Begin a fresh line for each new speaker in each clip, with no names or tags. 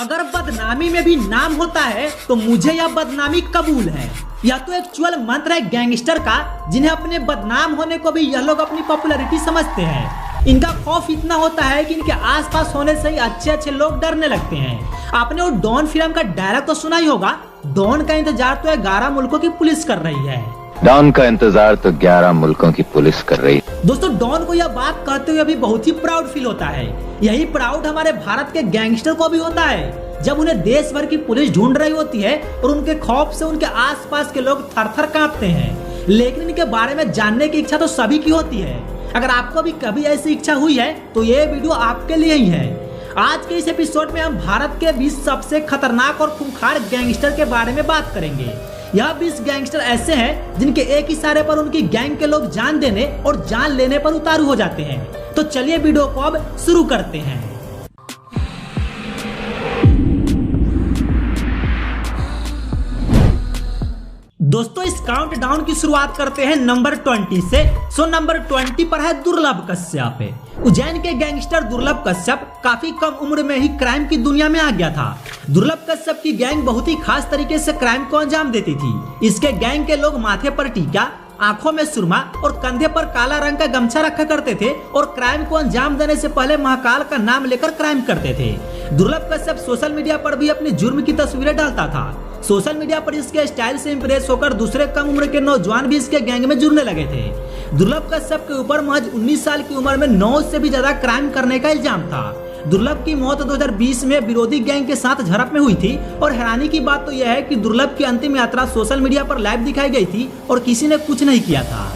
अगर बदनामी में भी नाम होता है तो मुझे यह बदनामी कबूल है। यह तो एक्चुअल मंत्र है गैंगस्टर का, जिन्हें अपने बदनाम होने को भी यह लोग अपनी पॉपुलैरिटी समझते हैं। इनका खौफ इतना होता है कि इनके आसपास होने से ही अच्छे अच्छे लोग डरने लगते हैं। आपने वो डॉन फिल्म का डायलॉग तो सुना ही होगा, डॉन का इंतजार तो 11 मुल्कों की पुलिस कर रही है।
डॉन का इंतजार तो 11 मुल्कों की पुलिस कर रही है।
दोस्तों, डॉन को यह बात कहते हुए भी बहुत ही प्राउड फील होता है। यही प्राउड हमारे भारत के गैंगस्टर को भी होता है, जब उन्हें देश भर की पुलिस ढूंढ रही होती है और उनके खौफ से उनके आसपास के लोग थर-थर कांपते हैं। लेकिन इनके बारे में जानने की इच्छा तो सभी की होती है। अगर आपको भी कभी ऐसी इच्छा हुई है तो ये वीडियो आपके लिए ही है। आज के इस एपिसोड में हम भारत के 20 सबसे खतरनाक और खूंखार गैंगस्टर के बारे में बात करेंगे। यह 20 गैंगस्टर ऐसे हैं जिनके एक इशारे पर उनकी गैंग के लोग जान देने और जान लेने पर उतारू हो जाते हैं। तो चलिए वीडियो को अब शुरू करते हैं। दोस्तों, इस काउंटडाउन की शुरुआत करते हैं नंबर 20 से। नंबर 20 पर है दुर्लभ कश्यप। उज्जैन के गैंगस्टर दुर्लभ कश्यप काफी कम उम्र में ही क्राइम की दुनिया में आ गया था। दुर्लभ कश्यप की गैंग बहुत ही खास तरीके से क्राइम को अंजाम देती थी। इसके गैंग के लोग माथे पर टीका, आंखों में सुरमा और कंधे पर काला रंग का गमछा रखा करते थे और क्राइम को अंजाम देने से पहले महाकाल का नाम लेकर क्राइम करते थे। दुर्लभ कश्यप सोशल मीडिया पर भी अपने जुर्म की तस्वीरें डालता था। सोशल मीडिया पर इसके स्टाइल से इंप्रेस होकर दूसरे कम उम्र के नौजवान भी इसके गैंग में जुड़ने लगे थे। दुर्लभ कश्यप के ऊपर महज 19 साल की उम्र में 9 से भी ज्यादा क्राइम करने का इल्जाम था। दुर्लभ की मौत 2020 में विरोधी गैंग के साथ झड़प में हुई थी और हैरानी की बात तो यह है कि दुर्लभ की अंतिम यात्रा सोशल मीडिया पर लाइव दिखाई गई थी और किसी ने कुछ नहीं किया था।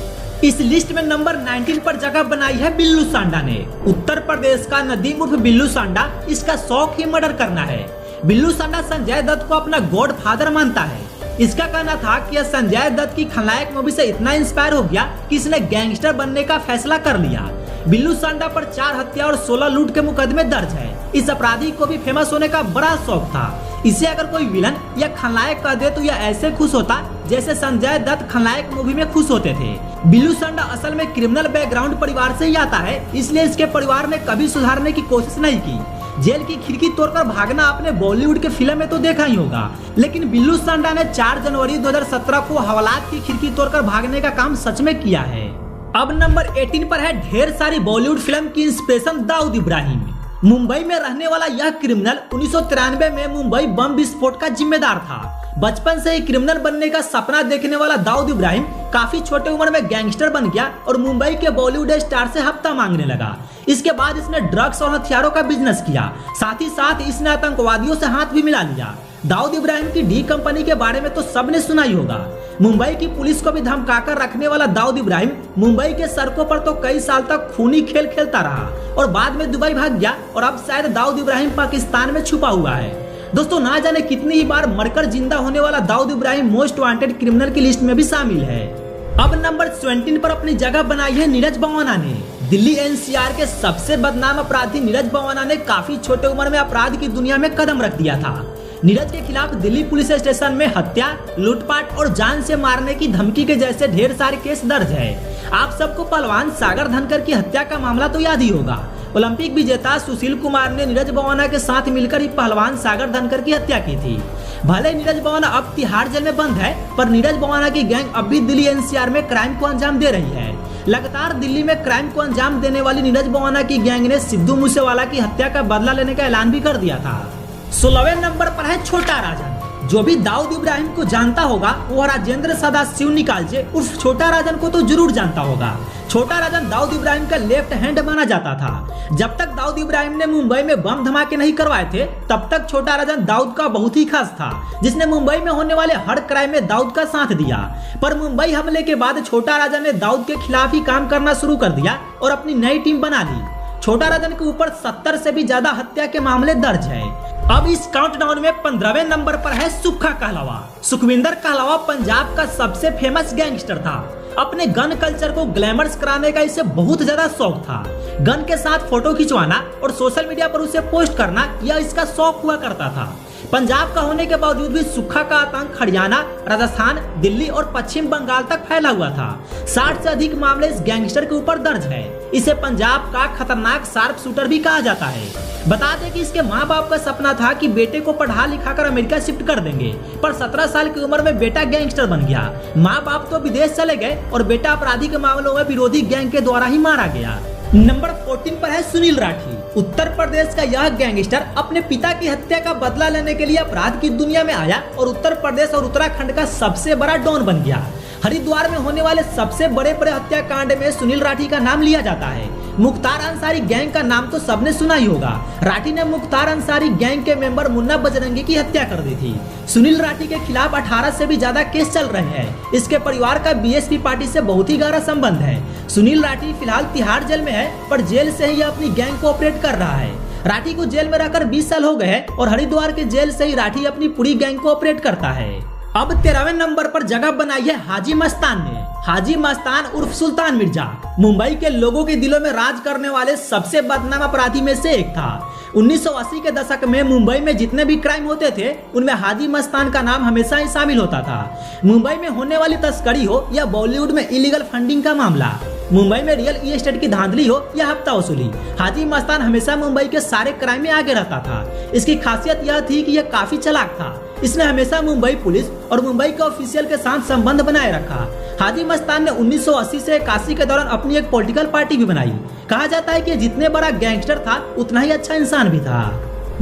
इस लिस्ट में नंबर 19 पर जगह बनाई है बिल्लू सांडा ने। उत्तर प्रदेश का नदीम उर्फ बिल्लू सांडा, इसका शौक ही मर्डर करना है। बिल्लू सांडा संजय दत्त को अपना गॉड फादर मानता है। इसका कहना था कि यह संजय दत्त की खलनायक मूवी से इतना इंस्पायर हो गया कि इसने गैंगस्टर बनने का फैसला कर लिया। बिल्लू सांडा पर 4 हत्या और 16 लूट के मुकदमे दर्ज है। इस अपराधी को भी फेमस होने का बड़ा शौक था। इसे अगर कोई विलन या खलनायक कह दे तो यह ऐसे खुश होता जैसे संजय दत्त खलनायक मूवी में खुश होते थे। बिल्लू सांडा असल में क्रिमिनल बैकग्राउंड परिवार से ही आता है, इसलिए इसके परिवार ने कभी सुधारने की कोशिश नहीं की। जेल की खिड़की तोड़कर भागना आपने बॉलीवुड के फिल्म में तो देखा ही होगा, लेकिन बिल्लू सांडा ने 4 जनवरी 2017 को हवालात की खिड़की तोड़कर भागने का काम सच में किया है। अब नंबर 18 पर है ढेर सारी बॉलीवुड फिल्म की इंस्पिरेशन दाऊद इब्राहिम। मुंबई में रहने वाला यह क्रिमिनल 1993 में मुंबई बम विस्फोट का जिम्मेदार था। बचपन से ही क्रिमिनल बनने का सपना देखने वाला दाऊद इब्राहिम काफी छोटे उम्र में गैंगस्टर बन गया और मुंबई के बॉलीवुड स्टार से हफ्ता मांगने लगा। इसके बाद इसने ड्रग्स और हथियारों का बिजनेस किया, साथ ही साथ इसने आतंकवादियों से हाथ भी मिला लिया। दाऊद इब्राहिम की डी कंपनी के बारे में तो सबने सुना ही होगा। मुंबई की पुलिस को भी धमकाकर रखने वाला दाऊद इब्राहिम मुंबई के सड़कों पर तो कई साल तक खूनी खेल खेलता रहा और बाद में दुबई भाग गया और अब शायद दाऊद इब्राहिम पाकिस्तान में छुपा हुआ है। दोस्तों, ना जाने कितनी ही बार मरकर जिंदा होने वाला Dawood Ibrahim most wanted criminal की लिस्ट में भी शामिल है। अब नंबर 17 पर अपनी जगह बनाई है नीरज बवाना ने। दिल्ली एनसीआर के सबसे बदनाम अपराधी नीरज बवाना ने काफी छोटे उम्र में अपराध की दुनिया में कदम रख दिया था। नीरज के खिलाफ दिल्ली पुलिस स्टेशन में हत्या, लूटपाट और जान से मारने की धमकी के जैसे ढेर सारे केस दर्ज है। आप सबको पहलवान सागर धनकर की हत्या का मामला तो याद ही होगा। ओलंपिक विजेता सुशील कुमार ने नीरज बवाना के साथ मिलकर ही पहलवान सागर धनकर की हत्या की थी। भले नीरज बवाना अब तिहाड़ जेल में बंद है, पर नीरज बवाना की गैंग अब भी दिल्ली एनसीआर में क्राइम को अंजाम दे रही है। लगातार दिल्ली में क्राइम को अंजाम देने वाली नीरज बवाना की गैंग ने सिद्धू मूसेवाला की हत्या का बदला लेने का ऐलान भी कर दिया था। 16वें नंबर पर है छोटा राजन। जो भी दाऊद इब्राहिम को जानता होगा वो राजेंद्र सदाशिव निकालजे उर्फ छोटा राजन को तो जरूर जानता होगा। छोटा राजन दाऊद इब्राहिम का लेफ्ट हैंड माना जाता था। जब तक दाऊद इब्राहिम ने मुंबई में बम धमाके नहीं करवाए थे, तब तक छोटा राजन दाऊद का बहुत ही खास था, जिसने मुंबई में होने वाले हर क्राइम में दाऊद का साथ दिया। पर मुंबई हमले के बाद छोटा राजन ने दाऊद के खिलाफ ही काम करना शुरू कर दिया और अपनी नई टीम बना ली। छोटा राजन के ऊपर 70 से भी ज्यादा हत्या के मामले दर्ज है। अब इस काउंटडाउन में 15वें नंबर पर है सुक्खा कहलावा। सुखविंदर कहलावा पंजाब का सबसे फेमस गैंगस्टर था। अपने गन कल्चर को ग्लैमरस कराने का इसे बहुत ज्यादा शौक था। गन के साथ फोटो खिंचवाना और सोशल मीडिया पर उसे पोस्ट करना यह इसका शौक हुआ करता था। पंजाब का होने के बावजूद भी सुक्खा का आतंक हरियाणा, राजस्थान, दिल्ली और पश्चिम बंगाल तक फैला हुआ था। 60 से अधिक मामले इस गैंगस्टर के ऊपर दर्ज है। इसे पंजाब का खतरनाक शार्प शूटर भी कहा जाता है। बता दें कि इसके माँ बाप का सपना था कि बेटे को पढ़ा लिखा कर अमेरिका शिफ्ट कर देंगे, पर 17 साल की उम्र में बेटा गैंगस्टर बन गया। माँ बाप तो विदेश चले गए और बेटा अपराधी के मामलों में विरोधी गैंग के द्वारा ही मारा गया। नंबर 14 पर है सुनील राठी। उत्तर प्रदेश का यह गैंगस्टर अपने पिता की हत्या का बदला लेने के लिए अपराध की दुनिया में आया और उत्तर प्रदेश और उत्तराखंड का सबसे बड़ा डॉन बन गया। हरिद्वार में होने वाले सबसे बड़े हत्याकांड में सुनील राठी का नाम लिया जाता है। मुख्तार अंसारी गैंग का नाम तो सबने सुना ही होगा। राठी ने मुख्तार अंसारी गैंग के मेंबर मुन्ना बजरंगी की हत्या कर दी थी। सुनील राठी के खिलाफ 18 से भी ज्यादा केस चल रहे हैं। इसके परिवार का बीएसपी पार्टी से बहुत ही गहरा संबंध है। सुनील राठी फिलहाल तिहाड़ जेल में है, पर जेल से ही अपनी गैंग को ऑपरेट कर रहा है। राठी को जेल में रहकर 20 साल हो गए हैं और हरिद्वार के जेल से ही राठी अपनी पूरी गैंग को ऑपरेट करता है। अब 13वें नंबर पर जगह बनाई है हाजी मस्तान ने। हाजी मस्तान उर्फ सुल्तान मिर्जा मुंबई के लोगों के दिलों में राज करने वाले सबसे बदनाम अपराधी में से एक था। 1980 के दशक में मुंबई में जितने भी क्राइम होते थे उनमें हाजी मस्तान का नाम हमेशा ही शामिल होता था। मुंबई में होने वाली तस्करी हो या बॉलीवुड में इलीगल फंडिंग का मामला, मुंबई में रियल एस्टेट की धांधली हो या हफ्ता वसूली, हाजी मस्तान हमेशा मुंबई के सारे क्राइम में आगे रहता था। इसकी खासियत यह थी कि यह काफी चालाक था। इसने हमेशा मुंबई पुलिस और मुंबई के ऑफिशियल के साथ संबंध बनाए रखा। हाजी मस्तान ने 1980 से 81 के दौरान अपनी एक पॉलिटिकल पार्टी भी बनाई। कहा जाता है कि जितने बड़ा गैंगस्टर था उतना ही अच्छा इंसान भी था।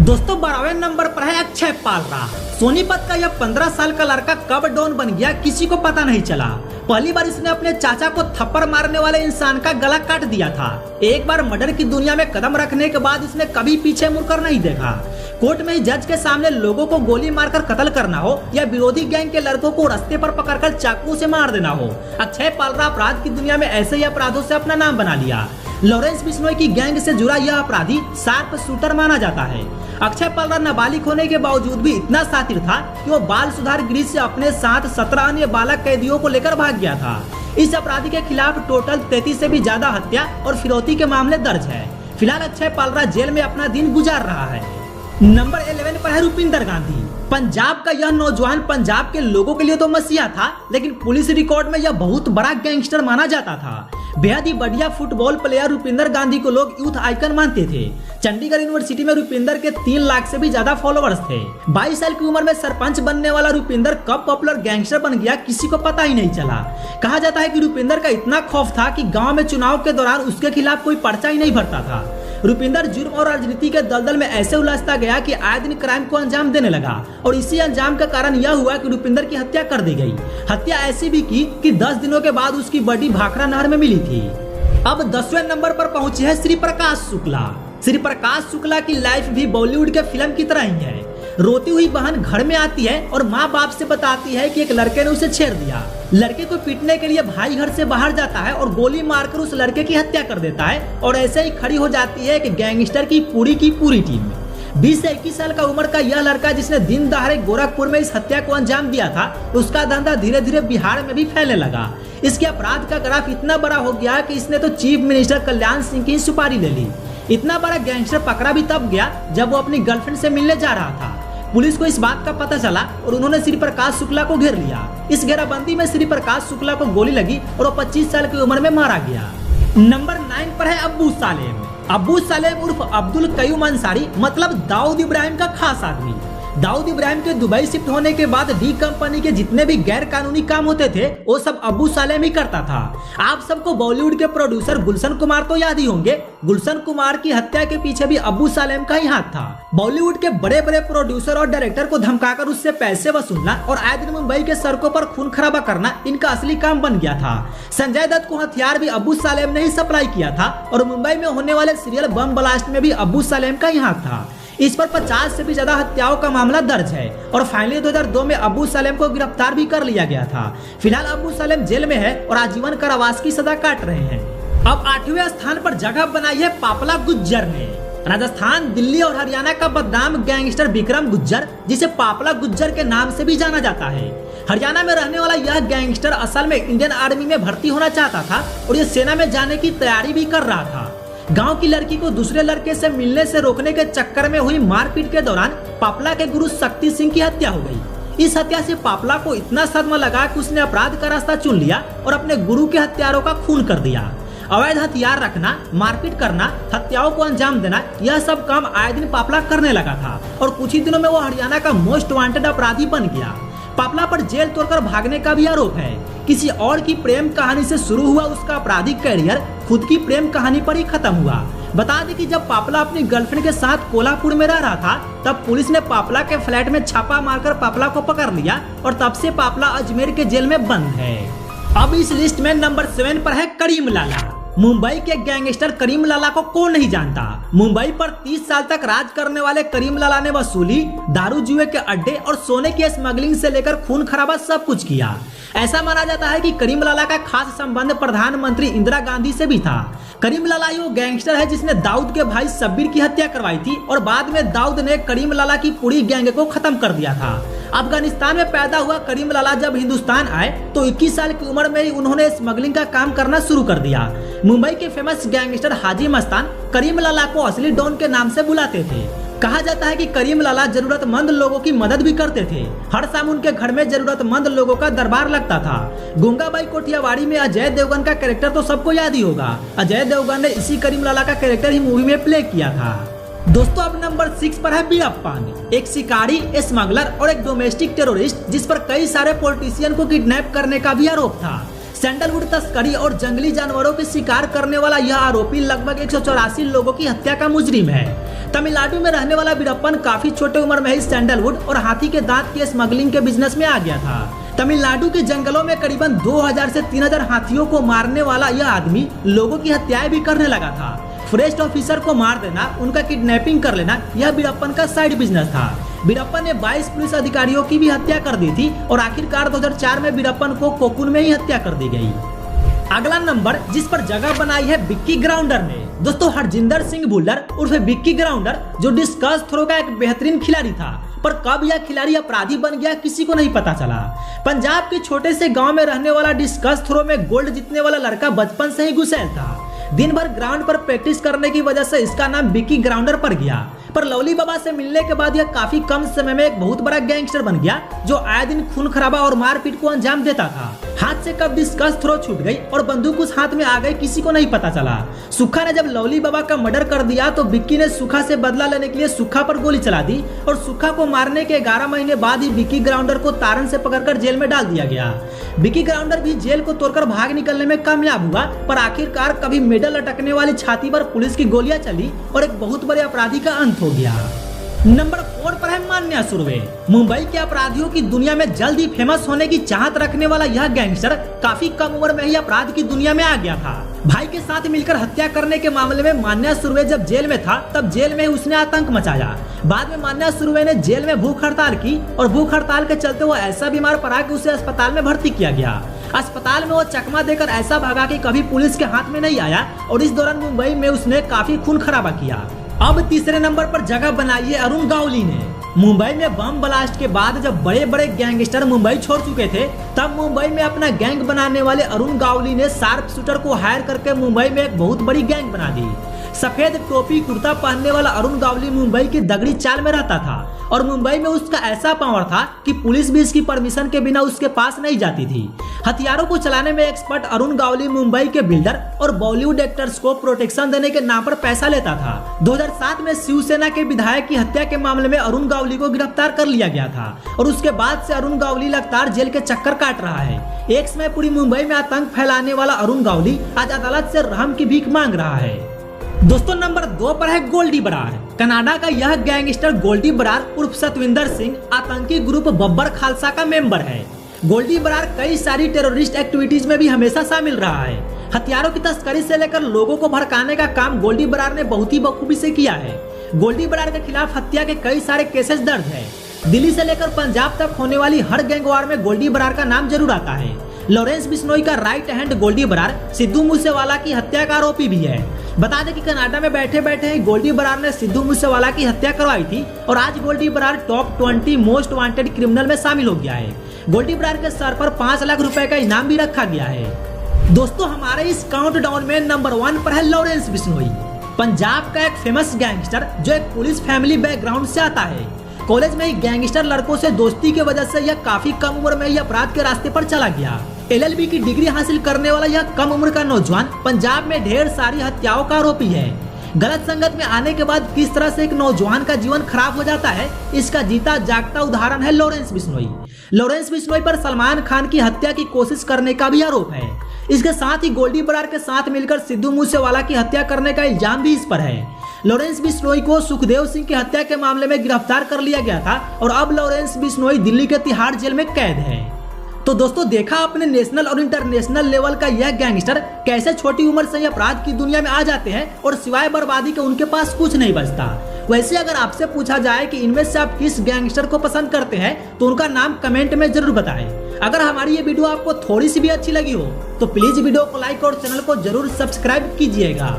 दोस्तों 12वें नंबर पर है अक्षय पालरा। सोनीपत का यह 15 साल का लड़का कब डॉन बन गया किसी को पता नहीं चला। पहली बार इसने अपने चाचा को थप्पड़ मारने वाले इंसान का गला काट दिया था। एक बार मर्डर की दुनिया में कदम रखने के बाद इसने कभी पीछे मुड़कर नहीं देखा। कोर्ट में ही जज के सामने लोगों को गोली मारकर कत्ल करना हो या विरोधी गैंग के लड़कों को रास्ते पर पकड़कर चाकू से मार देना हो, अक्षय पालरा अपराध की दुनिया में ऐसे ही अपराधों से अपना नाम बना लिया। लॉरेंस बिश्नोई की गैंग से जुड़ा यह अपराधी शार्प शूटर माना जाता है। अक्षय पालरा नाबालिग होने के बावजूद भी इतना शातिर था कि वो बाल सुधार गृह से अपने साथ 17 अन्य बालक कैदियों को लेकर भाग गया था। इस अपराधी के खिलाफ टोटल 33 से भी ज्यादा हत्या और फिरौती के मामले दर्ज है। फिलहाल अक्षय पालरा जेल में अपना दिन गुजार रहा है। नंबर 11 पर है रुपिंदर गांधी। पंजाब का यह नौजवान पंजाब के लोगों के लिए तो मसीहा था, लेकिन पुलिस रिकॉर्ड में यह बहुत बड़ा गैंगस्टर माना जाता था। बेहद ही बढ़िया फुटबॉल प्लेयर रुपिंदर गांधी को लोग यूथ आइकन मानते थे। चंडीगढ़ यूनिवर्सिटी में रुपिंदर के 3 लाख से भी ज्यादा फॉलोअर्स थे। 22 साल की उम्र में सरपंच बनने वाला रुपिंदर कब पॉपुलर गैंगस्टर बन गया किसी को पता ही नहीं चला। कहा जाता है कि रुपिंदर का इतना खौफ था कि गांव में चुनाव के दौरान उसके खिलाफ कोई पर्चा ही नहीं भरता था। रुपिंदर जुर्म और राजनीति के दलदल में ऐसे उलझता गया कि आए दिन क्राइम को अंजाम देने लगा और इसी अंजाम का कारण यह हुआ कि रुपिंदर की हत्या कर दी गई। हत्या ऐसी भी की कि 10 दिनों के बाद उसकी बॉडी भाखड़ा नहर में मिली थी। अब 10वें नंबर पर पहुंचे हैं श्री प्रकाश शुक्ला। श्री प्रकाश शुक्ला की लाइफ भी बॉलीवुड के फिल्म की तरह ही है। रोती हुई बहन घर में आती है और माँ बाप से बताती है कि एक लड़के ने उसे छेड़ दिया। लड़के को पीटने के लिए भाई घर से बाहर जाता है और गोली मारकर उस लड़के की हत्या कर देता है और ऐसे ही खड़ी हो जाती है कि गैंगस्टर की पूरी टीम। 20 से 21 साल का उम्र का यह लड़का जिसने दिन दहाड़े गोरखपुर में इस हत्या को अंजाम दिया था, उसका धंधा धीरे धीरे बिहार में भी फैलने लगा। इसके अपराध का ग्राफ इतना बड़ा हो गया कि इसने तो चीफ मिनिस्टर कल्याण सिंह की सुपारी ले ली। इतना बड़ा गैंगस्टर पकड़ा भी तब गया जब वो अपनी गर्लफ्रेंड से मिलने जा रहा था। पुलिस को इस बात का पता चला और उन्होंने श्री प्रकाश शुक्ला को घेर लिया। इस घेराबंदी में श्री प्रकाश शुक्ला को गोली लगी और वो 25 साल की उम्र में मारा गया। नंबर 9 पर है अब्बू सालेम। अब्बू सालेम उर्फ अब्दुल कयूम अंसारी मतलब दाऊद इब्राहिम का खास आदमी। दाऊद इब्राहिम के दुबई शिफ्ट होने के बाद डी कंपनी के जितने भी गैर कानूनी काम होते थे वो सब अब्बू सालेम ही करता था। आप सबको बॉलीवुड के प्रोड्यूसर गुलशन कुमार तो याद ही होंगे। गुलशन कुमार की हत्या के पीछे भी अब्बू सालेम का ही हाथ था। बॉलीवुड के बड़े बड़े प्रोड्यूसर और डायरेक्टर को धमकाकर उससे पैसे वसूलना और आए दिन मुंबई के सड़कों पर खून खराबा करना इनका असली काम बन गया था। संजय दत्त को हथियार भी अब्बू सालेम ने ही सप्लाई किया था और मुंबई में होने वाले सीरियल बम ब्लास्ट में भी अब्बू सालेम का ही हाथ था। इस पर 50 से भी ज्यादा हत्याओं का मामला दर्ज है और फाइनली 2002 में अब्बू सालेम को गिरफ्तार भी कर लिया गया था। फिलहाल अब्बू सालेम जेल में है और आजीवन कारावास की सजा काट रहे हैं। अब 8वें स्थान पर जगह बनाई है पापला गुज्जर ने। राजस्थान, दिल्ली और हरियाणा का बदनाम गैंगस्टर विक्रम गुज्जर, जिसे पापला गुज्जर के नाम से भी जाना जाता है। हरियाणा में रहने वाला यह गैंगस्टर असल में इंडियन आर्मी में भर्ती होना चाहता था और ये सेना में जाने की तैयारी भी कर रहा था। गांव की लड़की को दूसरे लड़के से मिलने से रोकने के चक्कर में हुई मारपीट के दौरान पापला के गुरु शक्ति सिंह की हत्या हो गई। इस हत्या से पापला को इतना सदमा लगा कि उसने अपराध का रास्ता चुन लिया और अपने गुरु के हत्यारों का खून कर दिया। अवैध हथियार रखना, मारपीट करना, हत्याओं को अंजाम देना, यह सब काम आए दिन पापला करने लगा था और कुछ ही दिनों में वो हरियाणा का मोस्ट वांटेड अपराधी बन गया। पापला पर जेल तोड़कर भागने का भी आरोप है। किसी और की प्रेम कहानी से शुरू हुआ उसका आपराधिक करियर खुद की प्रेम कहानी पर ही खत्म हुआ। बता दें कि जब पापला अपनी गर्लफ्रेंड के साथ कोल्हापुर में रह रहा था तब पुलिस ने पापला के फ्लैट में छापा मारकर पापला को पकड़ लिया और तब से पापला अजमेर के जेल में बंद है। अब इस लिस्ट में नंबर 7 पर है करीम लाला। मुंबई के गैंगस्टर करीम लाला को कौन नहीं जानता। मुंबई पर 30 साल तक राज करने वाले करीम लाला ने वसूली, दारू जुए के अड्डे और सोने की स्मगलिंग से लेकर खून खराबा सब कुछ किया। ऐसा माना जाता है कि करीम लाला का खास संबंध प्रधानमंत्री इंदिरा गांधी से भी था। करीम लाला वो गैंगस्टर है जिसने दाऊद के भाई शब्बीर की हत्या करवाई थी और बाद में दाऊद ने करीम लाला की पूरी गैंग को खत्म कर दिया था। अफगानिस्तान में पैदा हुआ करीम लाला जब हिंदुस्तान आए तो 21 साल की उम्र में ही उन्होंने स्मगलिंग का काम करना शुरू कर दिया। मुंबई के फेमस गैंगस्टर हाजी मस्तान करीम लाला को असली डॉन के नाम से बुलाते थे। कहा जाता है कि करीम लाला जरूरतमंद लोगों की मदद भी करते थे। हर शाम उनके घर में जरूरतमंद लोगों का दरबार लगता था। गंगाबाई कोठियावाड़ी में अजय देवगन का कैरेक्टर तो सबको याद ही होगा। अजय देवगन ने इसी करीम लाला का कैरेक्टर ही मूवी में प्ले किया था। दोस्तों अब नंबर 6 पर है बीरप्पन, एक शिकारी, स्मगलर और एक डोमेस्टिक टेररिस्ट जिस पर कई सारे पॉलिटिशियन को किडनैप करने का भी आरोप था। सैंडलवुड तस्करी और जंगली जानवरों के शिकार करने वाला यह आरोपी लगभग 184 लोगों की हत्या का मुजरिम है। तमिलनाडु में रहने वाला बीरप्पन काफी छोटे उम्र में ही सैंडलवुड और हाथी के दांत की स्मगलिंग के बिजनेस में आ गया था। तमिलनाडु के जंगलों में करीबन 2000 से 3000 हाथियों को मारने वाला यह आदमी लोगों की हत्याएं भी करने लगा था। फॉरेस्ट ऑफिसर को मार देना, उनका किडनैपिंग कर लेना, यह बीरप्पन का साइड बिजनेस था। बीरप्पन ने 22 पुलिस अधिकारियों की भी हत्या कर दी थी और आखिरकार 2004 में बीरप्पन को कोकुन में ही हत्या कर दी गई। अगला नंबर जिस पर जगह बनाई है विक्की ग्राउंडर ने। दोस्तों हरजिंदर सिंह भुल्लर उर्फ विक्की ग्राउंडर जो डिस्कस थ्रो का एक बेहतरीन खिलाड़ी था, पर कब यह खिलाड़ी अपराधी बन गया किसी को नहीं पता चला। पंजाब के छोटे से गांव में रहने वाला डिस्कस थ्रो में गोल्ड जीतने वाला लड़का बचपन से ही गुस्सैल था। दिन भर ग्राउंड पर प्रैक्टिस करने की वजह से इसका नाम विक्की ग्राउंडर पड़ गया। पर लवली बाबा से मिलने के बाद यह काफी कम समय में एक बहुत बड़ा गैंगस्टर बन गया जो आए दिन खून खराबा और मारपीट को अंजाम देता था। हाथ से कब डिस्कस थ्रो छूट गई और बंदूक उस हाथ में आ गई किसी को नहीं पता चला। सुखा ने जब लवली बाबा का मर्डर कर दिया तो विक्की ने सुखा से बदला लेने के लिए सुखा पर गोली चला दी और सुखा को मारने के 11 महीने बाद ही विक्की ग्राउंडर को तारन से पकड़कर जेल में डाल दिया गया। विक्की ग्राउंडर भी जेल को तोड़कर भाग निकलने में कामयाब हुआ, पर आखिरकार कभी मेडल लटकने वाली छाती पर पुलिस की गोलियां चली और एक बहुत बड़े अपराधी का अंत हो गया। नंबर 4 पर है मान्या सुर्वे। मुंबई के अपराधियों की दुनिया में जल्द ही फेमस होने की चाहत रखने वाला यह गैंगस्टर काफी कम उम्र में ही अपराध की दुनिया में आ गया था। भाई के साथ मिलकर हत्या करने के मामले में मान्या सुर्वे जब जेल में था तब जेल में उसने आतंक मचाया। बाद में मान्या सुर्वे ने जेल में भूख हड़ताल की और भूख हड़ताल के चलते वो ऐसा बीमार पड़ा कि उसे अस्पताल में भर्ती किया गया। अस्पताल में वो चकमा देकर ऐसा भागा कि कभी पुलिस के हाथ में नहीं आया और इस दौरान मुंबई में उसने काफी खून खराबा किया। अब तीसरे नंबर पर जगह बनाई है अरुण गावली ने। मुंबई में बम ब्लास्ट के बाद जब बड़े बड़े गैंगस्टर मुंबई छोड़ चुके थे तब मुंबई में अपना गैंग बनाने वाले अरुण गावली ने शार्प शूटर को हायर करके मुंबई में एक बहुत बड़ी गैंग बना दी। सफेद टोपी कुर्ता पहनने वाला अरुण गावली मुंबई की दगड़ी चाल में रहता था और मुंबई में उसका ऐसा पावर था कि पुलिस भी इसकी परमिशन के बिना उसके पास नहीं जाती थी। हथियारों को चलाने में एक्सपर्ट अरुण गावली मुंबई के बिल्डर और बॉलीवुड एक्टर्स को प्रोटेक्शन देने के नाम पर पैसा लेता था। 2007 में शिवसेना के विधायक की हत्या के मामले में अरुण गावली को गिरफ्तार कर लिया गया था और उसके बाद से अरुण गावली लगातार जेल के चक्कर काट रहा है। एक समय पूरी मुंबई में आतंक फैलाने वाला अरुण गावली आज अदालत से रहम की भीख मांग रहा है। दोस्तों नंबर 2 पर है गोल्डी बरार। कनाडा का यह गैंगस्टर गोल्डी बरार उर्फ सतविंदर सिंह आतंकी ग्रुप बब्बर खालसा का मेंबर है। गोल्डी बरार कई सारी टेररिस्ट एक्टिविटीज में भी हमेशा शामिल रहा है। हथियारों की तस्करी से लेकर लोगों को भड़काने का काम गोल्डी बरार ने बहुत ही बखूबी से किया है। गोल्डी बरार के खिलाफ हत्या के कई सारे केसेस दर्ज है। दिल्ली से लेकर पंजाब तक होने वाली हर गैंग वार में गोल्डी बरार का नाम जरूर आता है। लॉरेंस बिश्नोई का राइट हैंड गोल्डी बरार सिद्धू मूसेवाला की हत्या का आरोपी भी है। बता दें कि कनाडा में बैठे बैठे ही गोल्डी बरार ने सिद्धू मूसेवाला की हत्या करवाई थी और आज Goldy Brar top 20 most wanted criminal में शामिल हो गया है। गोल्डी बरार के सर पर 5 लाख रुपए का इनाम भी रखा गया है। दोस्तों हमारे इस काउंटडाउन में नंबर 1 पर है लॉरेंस बिश्नोई, पंजाब का एक फेमस गैंगस्टर जो एक पुलिस फैमिली बैकग्राउंड से आता है। कॉलेज में ही गैंगस्टर लड़कों से दोस्ती की वजह से यह काफी कम उम्र में ही अपराध के रास्ते पर चला गया। LLB की डिग्री हासिल करने वाला यह कम उम्र का नौजवान पंजाब में ढेर सारी हत्याओं का आरोपी है। गलत संगत में आने के बाद किस तरह से एक नौजवान का जीवन खराब हो जाता है, इसका जीता जागता उदाहरण है लॉरेंस बिश्नोई। लॉरेंस बिश्नोई पर सलमान खान की हत्या की कोशिश करने का भी आरोप है। इसके साथ ही गोल्डी बरार के साथ मिलकर सिद्धू मूसेवाला की हत्या करने का इल्जाम भी इस पर है। लॉरेंस बिश्नोई को सुखदेव सिंह की हत्या के मामले में गिरफ्तार कर लिया गया था और अब लॉरेंस बिश्नोई दिल्ली के तिहाड़ जेल में कैद है। तो दोस्तों, देखा आपने नेशनल और इंटरनेशनल लेवल का यह गैंगस्टर कैसे छोटी उम्र से अपराध की दुनिया में आ जाते हैं और सिवाय बर्बादी के उनके पास कुछ नहीं बचता। वैसे अगर आपसे पूछा जाए कि इनमें से आप किस गैंगस्टर को पसंद करते हैं तो उनका नाम कमेंट में जरूर बताएं। अगर हमारी ये वीडियो आपको थोड़ी सी भी अच्छी लगी हो तो प्लीज वीडियो को लाइक और चैनल को जरूर सब्सक्राइब कीजिएगा।